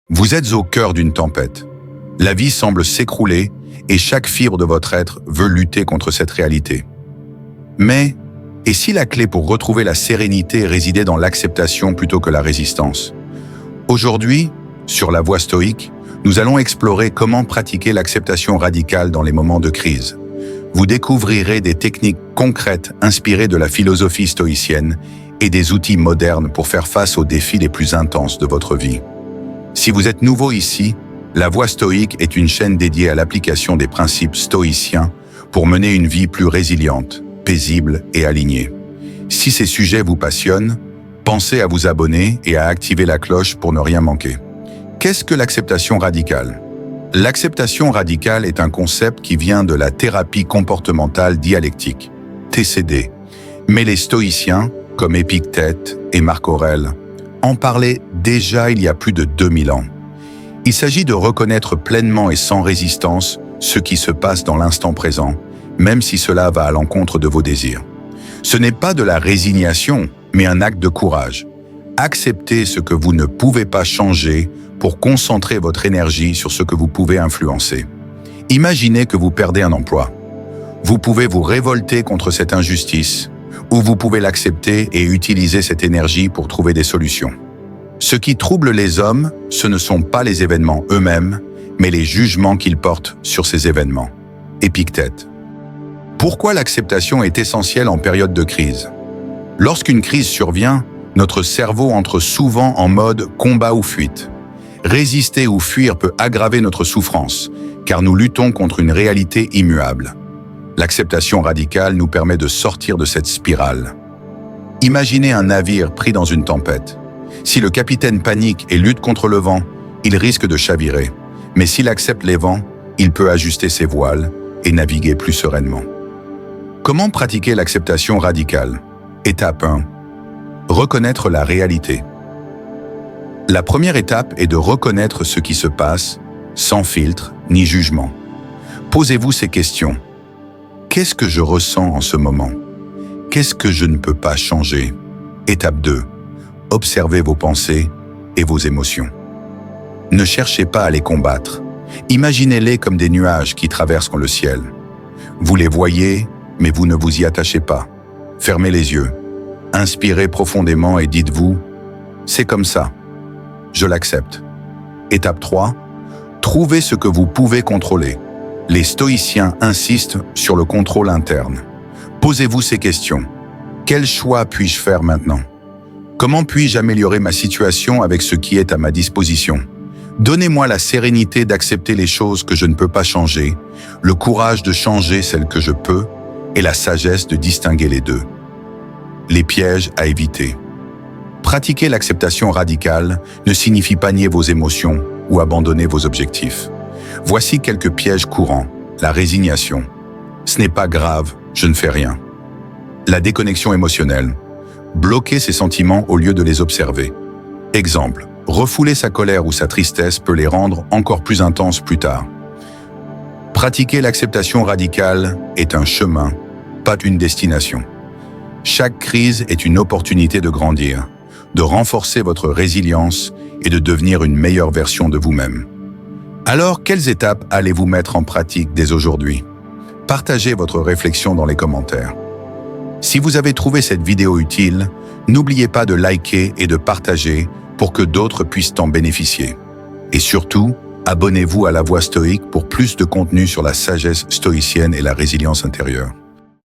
Vous êtes au cœur d'une tempête. La vie semble s'écrouler et chaque fibre de votre être veut lutter contre cette réalité. Mais, et si la clé pour retrouver la sérénité résidait dans l'acceptation plutôt que la résistance? Aujourd'hui, sur la voie stoïque, nous allons explorer comment pratiquer l'acceptation radicale dans les moments de crise. Vous découvrirez des techniques concrètes inspirées de la philosophie stoïcienne et des outils modernes pour faire face aux défis les plus intenses de votre vie. Si vous êtes nouveau ici, La Voie stoïque est une chaîne dédiée à l'application des principes stoïciens pour mener une vie plus résiliente, paisible et alignée. Si ces sujets vous passionnent, pensez à vous abonner et à activer la cloche pour ne rien manquer. Qu'est-ce que l'acceptation radicale? L'acceptation radicale est un concept qui vient de la thérapie comportementale dialectique, TCD. Mais les stoïciens, comme Épictète et Marc Aurèle, en parlaient déjà il y a plus de 2000 ans. Il s'agit de reconnaître pleinement et sans résistance ce qui se passe dans l'instant présent, même si cela va à l'encontre de vos désirs. Ce n'est pas de la résignation, mais un acte de courage. Acceptez ce que vous ne pouvez pas changer pour concentrer votre énergie sur ce que vous pouvez influencer. Imaginez que vous perdez un emploi. Vous pouvez vous révolter contre cette injustice, ou vous pouvez l'accepter et utiliser cette énergie pour trouver des solutions. Ce qui trouble les hommes, ce ne sont pas les événements eux-mêmes, mais les jugements qu'ils portent sur ces événements. Épictète. Pourquoi l'acceptation est essentielle en période de crise? Lorsqu'une crise survient, notre cerveau entre souvent en mode combat ou fuite. Résister ou fuir peut aggraver notre souffrance, car nous luttons contre une réalité immuable. L'acceptation radicale nous permet de sortir de cette spirale. Imaginez un navire pris dans une tempête. Si le capitaine panique et lutte contre le vent, il risque de chavirer. Mais s'il accepte les vents, il peut ajuster ses voiles et naviguer plus sereinement. Comment pratiquer l'acceptation radicale? Étape 1. Reconnaître la réalité. La première étape est de reconnaître ce qui se passe, sans filtre ni jugement. Posez-vous ces questions. Qu'est-ce que je ressens en ce moment? Qu'est-ce que je ne peux pas changer? Étape 2. Observez vos pensées et vos émotions. Ne cherchez pas à les combattre. Imaginez-les comme des nuages qui traversent le ciel. Vous les voyez, mais vous ne vous y attachez pas. Fermez les yeux. Inspirez profondément et dites-vous « C'est comme ça. Je l'accepte ». Étape 3. Trouvez ce que vous pouvez contrôler. Les stoïciens insistent sur le contrôle interne. Posez-vous ces questions. Quel choix puis-je faire maintenant? Comment puis-je améliorer ma situation avec ce qui est à ma disposition? Donnez-moi la sérénité d'accepter les choses que je ne peux pas changer, le courage de changer celles que je peux et la sagesse de distinguer les deux. Les pièges à éviter. Pratiquer l'acceptation radicale ne signifie pas nier vos émotions ou abandonner vos objectifs. Voici quelques pièges courants. La résignation. Ce n'est pas grave, je ne fais rien. La déconnexion émotionnelle. Bloquer ses sentiments au lieu de les observer. Exemple, refouler sa colère ou sa tristesse peut les rendre encore plus intenses plus tard. Pratiquer l'acceptation radicale est un chemin, pas une destination. Chaque crise est une opportunité de grandir, de renforcer votre résilience et de devenir une meilleure version de vous-même. Alors, quelles étapes allez-vous mettre en pratique dès aujourd'hui? Partagez votre réflexion dans les commentaires. Si vous avez trouvé cette vidéo utile, n'oubliez pas de liker et de partager pour que d'autres puissent en bénéficier. Et surtout, abonnez-vous à La Voie stoïque pour plus de contenu sur la sagesse stoïcienne et la résilience intérieure.